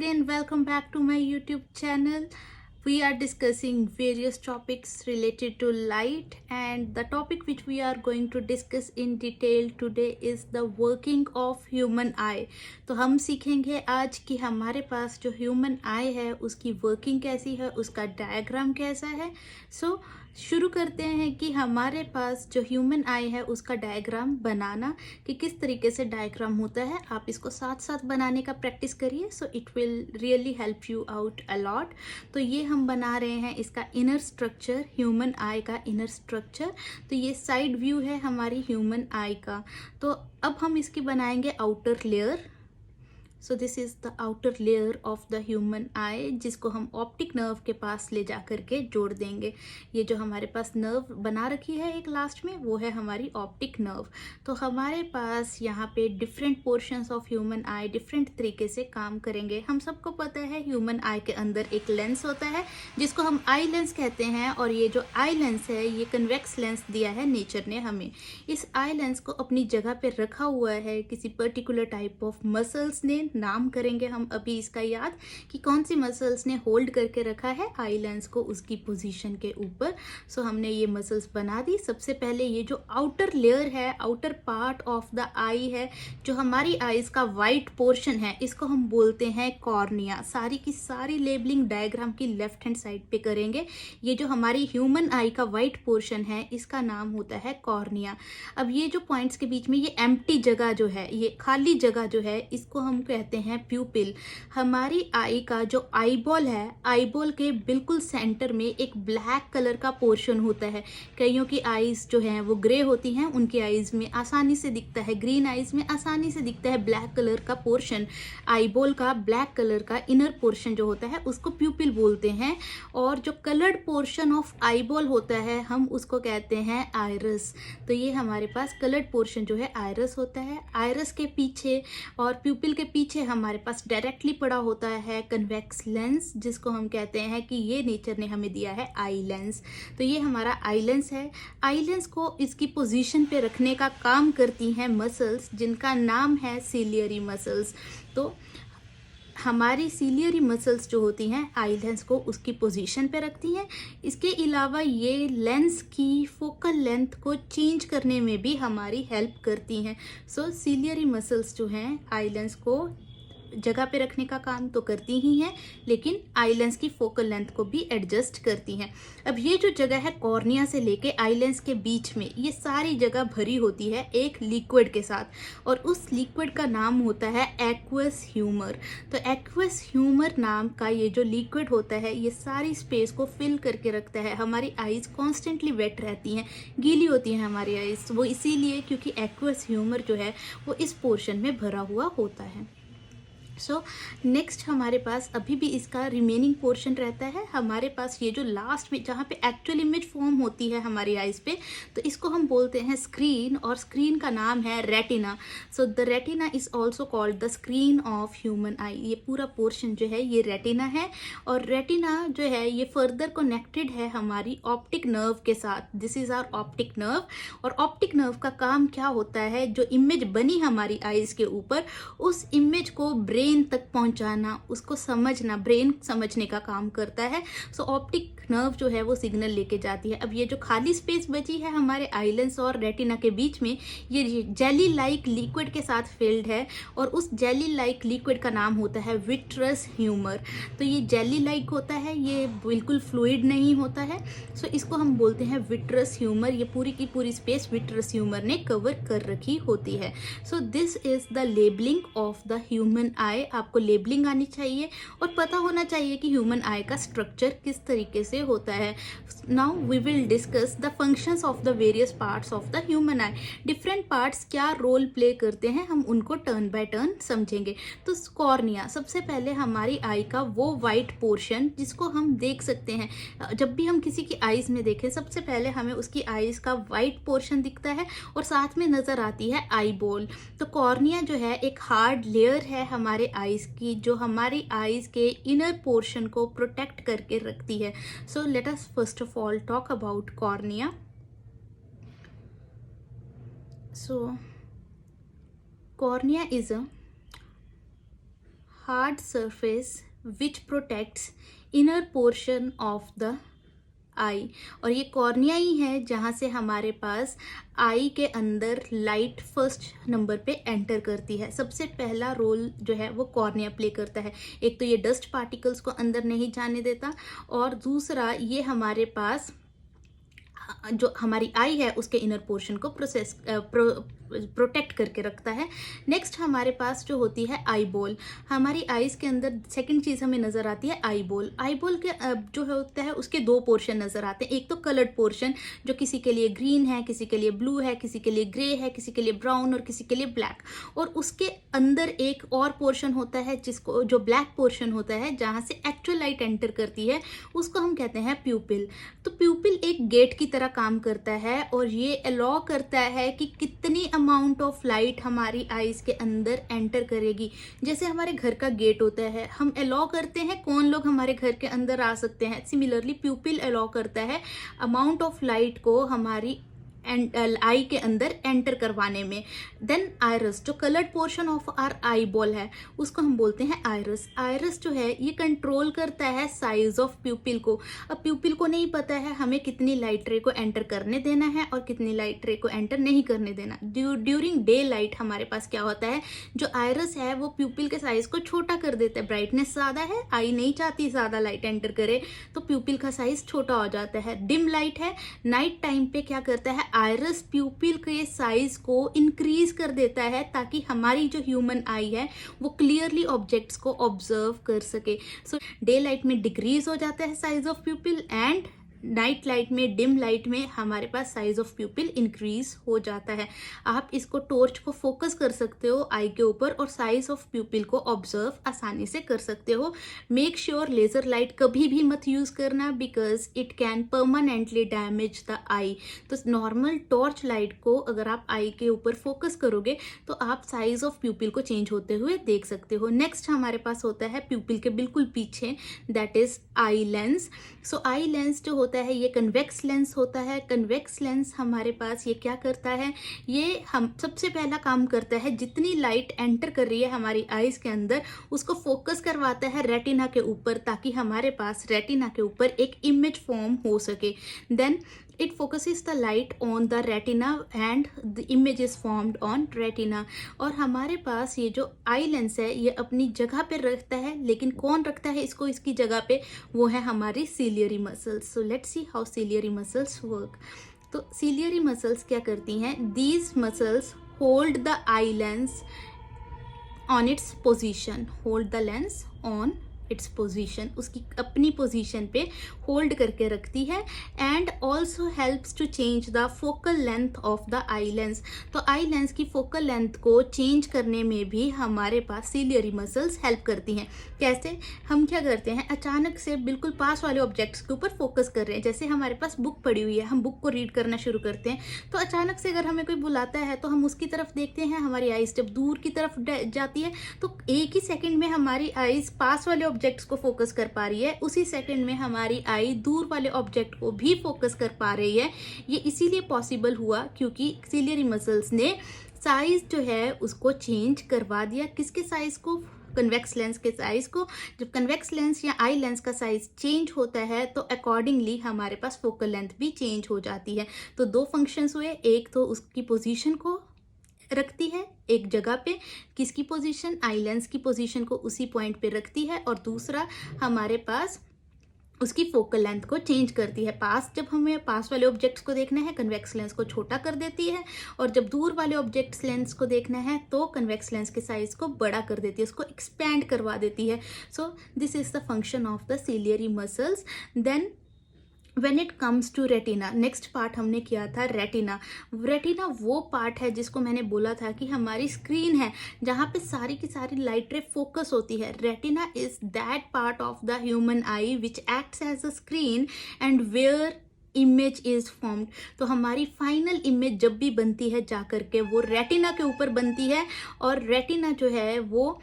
again, welcome back to my YouTube channel. We are discussing various topics related to light, and the topic which we are going to discuss in detail today is the working of human eye. तो हम सीखेंगे आज कि हमारे पास जो human आई है उसकी working कैसी है, उसका डायग्राम कैसा है. सो शुरू करते हैं कि हमारे पास जो ह्यूमन आई है उसका डायग्राम बनाना, कि किस तरीके से डायग्राम होता है. आप इसको साथ साथ बनाने का प्रैक्टिस करिए, so it will really help you out allot. तो ये हम बना रहे हैं इसका इनर स्ट्रक्चर, ह्यूमन आई का इनर स्ट्रक्चर. तो ये साइड व्यू है हमारी ह्यूमन आई का. तो अब हम इसकी बनाएंगे outer layer. So this is the outer layer of the human आई, जिसको हम ऑप्टिक नर्व के पास ले जा करके जोड़ देंगे. ये जो हमारे पास नर्व बना रखी है एक लास्ट में, वो है हमारी ऑप्टिक नर्व. तो हमारे पास यहाँ पे different portions of human eye different तरीके से काम करेंगे. हम सबको पता है ह्यूमन आई के अंदर एक लेंस होता है जिसको हम आई लेंस कहते हैं, और ये जो आई लेंस है ये कन्वेक्स लेंस दिया है नेचर ने हमें. इस आई लेंस को अपनी जगह पे रखा हुआ है किसी पर्टिकुलर टाइप ऑफ मसल्स ने. नाम करेंगे हम अभी इसका याद कि कौन सी मसल्स ने होल्ड करके रखा है आई लेंस को उसकी पोजीशन के ऊपर. सो हमने ये मसल्स बना दी. सबसे पहले ये जो आउटर लेयर है, आउटर पार्ट ऑफ द आई है, जो हमारी आईज का वाइट पोर्शन है, इसको हम बोलते हैं कॉर्निया. सारी की सारी लेबलिंग डायग्राम की लेफ्ट हैंड साइड पे करेंगे. ये जो हमारी ह्यूमन आई का वाइट पोर्शन है इसका नाम होता है कॉर्निया. अब ये जो पॉइंट्स के बीच में ये एम्प्टी जगह जो है, ये खाली जगह जो है, इसको हम कहते हैं प्यूपिल. हमारी आई का जो आईबॉल है, आईबॉल के बिल्कुल सेंटर में एक ब्लैक कलर का पोर्शन होता है. कईयों की आईज जो हैं वो ग्रे होती हैं, उनकी आईज में आसानी से दिखता है, ग्रीन आईज में आसानी से दिखता है ब्लैक कलर का पोर्शन. आईबॉल का ब्लैक कलर का इनर पोर्शन जो होता है उसको प्यूपिल बोलते हैं. और जो कलर्ड पोर्शन ऑफ आईबॉल होता है हम उसको कहते हैं आइरस. तो ये हमारे पास कलर्ड पोर्शन जो है आइरस होता है. आइरस के पीछे और प्यूपिल के पीछे हमारे पास डायरेक्टली पड़ा होता है कन्वेक्स लेंस, जिसको हम कहते हैं कि ये नेचर ने हमें दिया है आई लेंस. तो ये हमारा आई लेंस है. आई लेंस को इसकी पोजीशन पे रखने का काम करती हैं मसल्स, जिनका नाम है सीलियरी मसल्स. तो हमारी सीलियरी मसल्स जो होती हैं आई लेंस को उसकी पोजीशन पे रखती हैं. इसके अलावा ये लेंस की फोकल लेंथ को चेंज करने में भी हमारी हेल्प करती हैं. सो सीलियरी मसल्स जो हैं आई लेंस को जगह पे रखने का काम तो करती ही हैं, लेकिन आई लेंस की फोकल लेंथ को भी एडजस्ट करती हैं. अब ये जो जगह है कॉर्निया से लेके आई लेंस के बीच में, ये सारी जगह भरी होती है एक लिक्विड के साथ, और उस लिक्विड का नाम होता है एक्वस ह्यूमर. तो एक्वस ह्यूमर नाम का ये जो लिक्विड होता है ये सारी स्पेस को फिल करके रखता है. हमारी आईज कॉन्स्टेंटली वेट रहती हैं, गीली होती हैं हमारी आईज, वो इसीलिए क्योंकि एक्वस ह्यूमर जो है वो इस पोर्शन में भरा हुआ होता है. सो नेक्स्ट हमारे पास अभी भी इसका रिमेनिंग पोर्शन रहता है. हमारे पास ये जो लास्ट में जहाँ पे एक्चुअल इमेज फॉर्म होती है हमारी आइज पे, तो इसको हम बोलते हैं स्क्रीन, और स्क्रीन का नाम है retina. So the retina is also called the screen of human आई. ये पूरा पोर्शन जो है ये रेटिना है, और रेटिना जो है ये फर्दर कनेक्टेड है हमारी ऑप्टिक नर्व के साथ. This is our optic nerve. और ऑप्टिक नर्व का काम क्या होता है, जो इमेज बनी हमारी आइज के ऊपर, उस इमेज को ब्रेन तक पहुंचाना, उसको समझना, ब्रेन समझने का काम करता है. सो ऑप्टिक नर्व जो है वो सिग्नल लेके जाती है. अब ये जो खाली स्पेस बची है हमारे आई लेंस और रेटिना के बीच में, ये जेली लाइक लिक्विड के साथ फिल्ड है, और उस जेली लाइक लिक्विड का नाम होता है विट्रस ह्यूमर. तो ये जेली लाइक होता है, ये बिल्कुल फ्लूइड नहीं होता है. सो इसको हम बोलते हैं विट्रस ह्यूमर. ये पूरी की पूरी स्पेस विट्रस ह्यूमर ने कवर कर रखी होती है. So this is the labelling of the human आई. आपको लेबलिंग आनी चाहिए और पता होना चाहिए कि ह्यूमन आई का स्ट्रक्चर किस तरीके से होता है. Now we will discuss the functions of the various parts of the human eye. Different parts क्या रोल प्ले करते हैं हम उनको टर्न बाय टर्न समझेंगे. तो कॉर्निया, सबसे पहले हमारी आई का वो वाइट पोर्शन जिसको हम देख सकते हैं. जब भी हम किसी की आईज में देखें सबसे पहले हमें उसकी आईज का वाइट पोर्शन दिखता है, और साथ में नजर आती है आई बॉल. तो कॉर्निया जो है एक हार्ड लेयर है हमारे आईज की, जो हमारी आईज के इनर पोर्शन को प्रोटेक्ट करके रखती है. So let us first of all talk about cornea. So cornea is a hard surface which protects inner portion of the eye. और ये कॉर्निया ही है जहाँ से हमारे पास आई के अंदर लाइट फर्स्ट नंबर पे एंटर करती है। सबसे पहला रोल जो है वो कॉर्निया प्ले करता है। एक तो ये डस्ट पार्टिकल्स को अंदर नहीं जाने देता, और दूसरा ये हमारे पास जो हमारी आई है उसके इनर पोर्शन को प्रोटेक्ट करके रखता है। नेक्स्ट हमारे पास जो होती है आई बॉल। हमारी आईज के अंदर सेकंड चीज हमें नजर आती है आई बॉल। आई बॉल के जो होता है उसके दो पोर्शन नजर आते हैं। एक तो कलर्ड पोर्शन जो किसी के लिए ग्रीन है, किसी के लिए ब्लू है, किसी के लिए ग्रे है, किसी के लिए ब्राउन और किसी के लिए ब्लैक। और उसके अंदर एक और पोर्शन होता है जिसको जो ब्लैक पोर्शन होता है जहां से एक्चुअल लाइट एंटर करती है, उसको हम कहते हैं प्यूपिल। तो प्यूपिल एक गेट की तरह काम करता है और ये अलाउ करता है कि कितनी अमाउंट ऑफ लाइट हमारी आईज के अंदर एंटर करेगी। जैसे हमारे घर का गेट होता है, हम अलाउ करते हैं कौन लोग हमारे घर के अंदर आ सकते हैं। सिमिलरली प्यूपिल अलाउ करता है अमाउंट ऑफ लाइट को हमारी आई के अंदर एंटर करवाने में। देन आयरस, जो coloured portion of are eye ball है उसको हम बोलते हैं आयरस। आयरस जो है ये कंट्रोल करता है साइज ऑफ प्यूपिल को। अब प्यूपिल को नहीं पता है हमें कितनी लाइट रे को एंटर करने देना है और कितनी लाइट रे को एंटर नहीं करने देना। ड्यूरिंग डे लाइट हमारे पास क्या होता है, जो आयरस है वो प्यूपिल के साइज को छोटा कर देता है। ब्राइटनेस ज्यादा है, आई नहीं चाहती ज्यादा लाइट एंटर करे, तो प्यूपिल का साइज छोटा हो जाता है। डिम लाइट है, नाइट टाइम पे क्या करता है, आयरस प्यूपिल के साइज को इंक्रीज कर देता है ताकि हमारी जो ह्यूमन आई है वो क्लियरली ऑब्जेक्ट्स को ऑब्जर्व कर सके। सो डे लाइट में डिक्रीज हो जाता है size of प्यूपिल, and night light में, डिम लाइट में हमारे पास साइज ऑफ प्यूपिल इंक्रीज हो जाता है। आप इसको टॉर्च को फोकस कर सकते हो आई के ऊपर और साइज ऑफ प्यूपिल को ऑब्जर्व आसानी से कर सकते हो। मेक श्योर लेजर लाइट कभी भी मत यूज करना because it can permanently damage the eye. तो नॉर्मल टॉर्च लाइट को अगर आप आई के ऊपर फोकस करोगे तो आप साइज ऑफ प्यूपिल को चेंज होते हुए देख सकते हो। नेक्स्ट हमारे पास होता है प्यूपिल के बिल्कुल पीछे, that is eye lens. So eye lens जो होता है ये कन्वेक्स लेंस होता है। कन्वेक्स लेंस हमारे पास ये क्या करता है, ये हम सबसे पहला काम करता है जितनी लाइट एंटर कर रही है हमारी आईज के अंदर उसको फोकस करवाता है रेटिना के ऊपर ताकि हमारे पास रेटिना के ऊपर एक इमेज फॉर्म हो सके। Then it focuses the light on the retina and the image is formed on retina। और हमारे पास ये जो आई लेंस है ये अपनी जगह पे रखता है, लेकिन कौन रखता है इसको इसकी जगह पे, वो है हमारी ciliary muscles. So let's see how ciliary muscles work. तो सीलियरी मसल्स क्या करती हैं, these muscles hold the eye lens on its position, hold the lens on its position, उसकी अपनी पोजीशन पे होल्ड करके रखती है। And also helps to change the focal length of the eye lens. तो आई लेंस की focal length को change करने में भी हमारे पास सीलियरी मसल्स हेल्प करती हैं। कैसे, हम क्या करते हैं, अचानक से बिल्कुल पास वाले ऑब्जेक्ट्स के ऊपर फोकस कर रहे हैं। जैसे हमारे पास बुक पड़ी हुई है, हम बुक को रीड करना शुरू करते हैं, तो अचानक से अगर हमें कोई बुलाता है तो हम उसकी तरफ देखते हैं। हमारी आईज जब दूर की तरफ जाती है तो एक ही सेकेंड में हमारी आईज पास वाले ऑब्जेक्ट्स को फोकस कर पा रही है, उसी सेकंड में हमारी आई दूर वाले ऑब्जेक्ट को भी फोकस कर पा रही है। ये इसीलिए पॉसिबल हुआ क्योंकि सीलियरी मसल्स ने साइज जो है उसको चेंज करवा दिया। किसके साइज को, कन्वेक्स लेंस के साइज को। जब कन्वेक्स लेंस या आई लेंस का साइज चेंज होता है तो अकॉर्डिंगली हमारे पास फोकल लेंथ भी चेंज हो जाती है। तो दो फंक्शंस हुए, एक तो उसकी पोजीशन को रखती है एक जगह पे, किसकी पोजीशन, आई लेंस की पोजीशन को उसी पॉइंट पे रखती है, और दूसरा हमारे पास उसकी फोकल लेंथ को चेंज करती है। जब हमें पास वाले ऑब्जेक्ट्स को देखना है कन्वेक्स लेंस को छोटा कर देती है, और जब दूर वाले ऑब्जेक्ट्स लेंस को देखना है तो कन्वेक्स लेंस के साइज को बड़ा कर देती है, उसको एक्सपैंड करवा देती है। So this is the function of the ciliary muscles. Then When it comes to retina, next part हमने किया था रेटिना। रेटिना वो पार्ट है जिसको मैंने बोला था कि हमारी स्क्रीन है जहाँ पे सारी की सारी लाइट रे फोकस होती है। Retina is that part of the human eye which acts as a screen and where image is formed. तो हमारी फाइनल इमेज जब भी बनती है जा करके वो रेटिना के ऊपर बनती है, और रेटिना जो है वो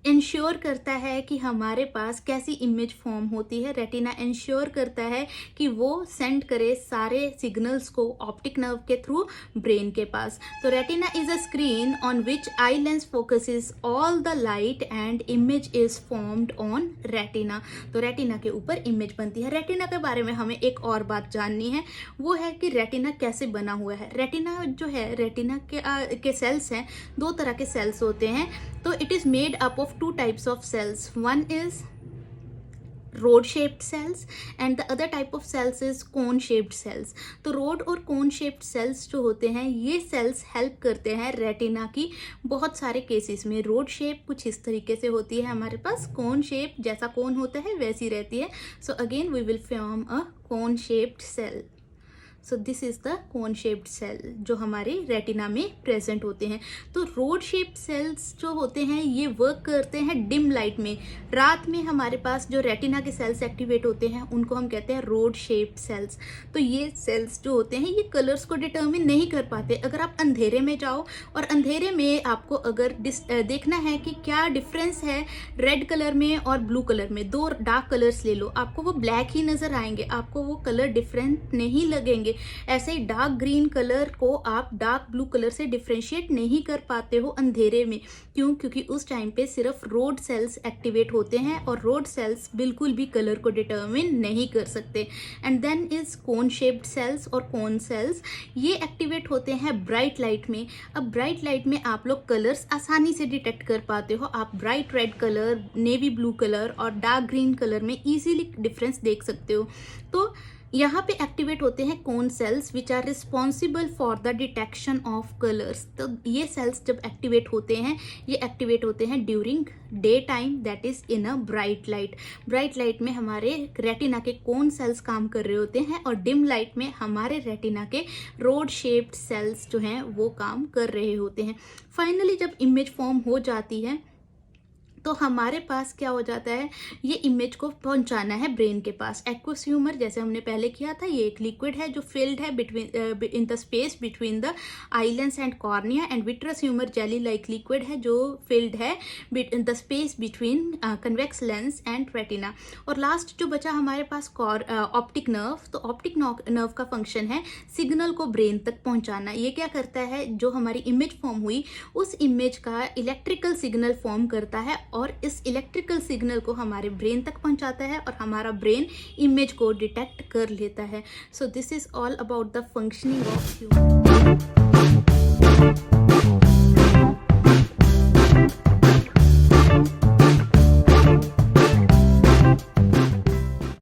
इंश्योर करता है कि हमारे पास कैसी इमेज फॉर्म होती है। रेटिना इंश्योर करता है कि वो सेंड करे सारे सिग्नल्स को ऑप्टिक नर्व के थ्रू ब्रेन के पास। तो retina is a screen on which eye lens focuses all the light and image is formed on retina. तो रेटिना के ऊपर इमेज बनती है। रेटिना के बारे में हमें एक और बात जाननी है, वो है कि रेटिना कैसे बना हुआ है। रेटिना जो है, रेटिना के सेल्स हैं, दो तरह के सेल्स होते हैं। तो it is made up of two types of cells. One is rod shaped cells and the other type of cells is cone shaped cells. तो रोड और कोन शेप्ड सेल्स जो होते हैं, ये सेल्स हेल्प करते हैं रेटिना की बहुत सारे केसेस में। रोड शेप कुछ इस तरीके से होती है हमारे पास, कोन शेप जैसा कोन होता है वैसी रहती है। So again we will form a cone shaped cell. So this is the cone shaped cell जो हमारे रेटिना में प्रेजेंट होते हैं। तो रोड शेप्ड सेल्स जो होते हैं ये वर्क करते हैं डिम लाइट में। रात में हमारे पास जो रेटिना के सेल्स एक्टिवेट होते हैं उनको हम कहते हैं रोड शेप्ड सेल्स। तो ये सेल्स जो होते हैं ये कलर्स को डिटर्मिन नहीं कर पाते। अगर आप अंधेरे में जाओ और अंधेरे में आपको अगर देखना है कि क्या डिफरेंस है रेड कलर में और ब्लू कलर में, दो डार्क कलर्स ले लो, आपको वो ब्लैक ही नजर आएंगे, आपको वो कलर डिफरेंट नहीं लगेंगे। ऐसे ही डार्क ग्रीन कलर को आप डार्क ब्लू कलर से डिफ्रेंशिएट नहीं कर पाते हो अंधेरे में। क्यों? क्योंकि उस टाइम पे सिर्फ रोड सेल्स एक्टिवेट होते हैं और रोड सेल्स बिल्कुल भी कलर को डिटर्मिन नहीं कर सकते। And then is cone shaped cells और कोन सेल्स, ये एक्टिवेट होते हैं ब्राइट लाइट में। अब ब्राइट लाइट में आप लोग कलर्स आसानी से डिटेक्ट कर पाते हो। आप bright red colour, navy blue colour और डार्क ग्रीन कलर में इजीली डिफरेंस देख सकते हो। तो यहाँ पे एक्टिवेट होते हैं cone cells which are responsible for the detection of colours. तो ये सेल्स जब एक्टिवेट होते हैं, ये एक्टिवेट होते हैं during day time, that is in a bright light. Bright light में हमारे रेटिना के कोन सेल्स काम कर रहे होते हैं और डिम लाइट में हमारे रेटिना के रोड शेप्ड सेल्स जो हैं वो काम कर रहे होते हैं। फाइनली जब इमेज फॉर्म हो जाती है तो हमारे पास क्या हो जाता है, ये इमेज को पहुंचाना है ब्रेन के पास। एक्वस ह्यूमर जैसे हमने पहले किया था, ये एक लिक्विड है जो फिल्ड है between in the space between the eye lens and cornea. And vitreous humour jelly like liquid है जो फिल्ड है in the space between convex lens and retina. और लास्ट जो बचा हमारे पास ऑप्टिक नर्व। तो ऑप्टिक नर्व का फंक्शन है सिग्नल को ब्रेन तक पहुंचाना। ये क्या करता है, जो हमारी इमेज फॉर्म हुई उस इमेज का इलेक्ट्रिकल सिग्नल फॉर्म करता है और इस इलेक्ट्रिकल सिग्नल को हमारे ब्रेन तक पहुंचाता है और हमारा ब्रेन इमेज को डिटेक्ट कर लेता है। So this is all about the functioning of human.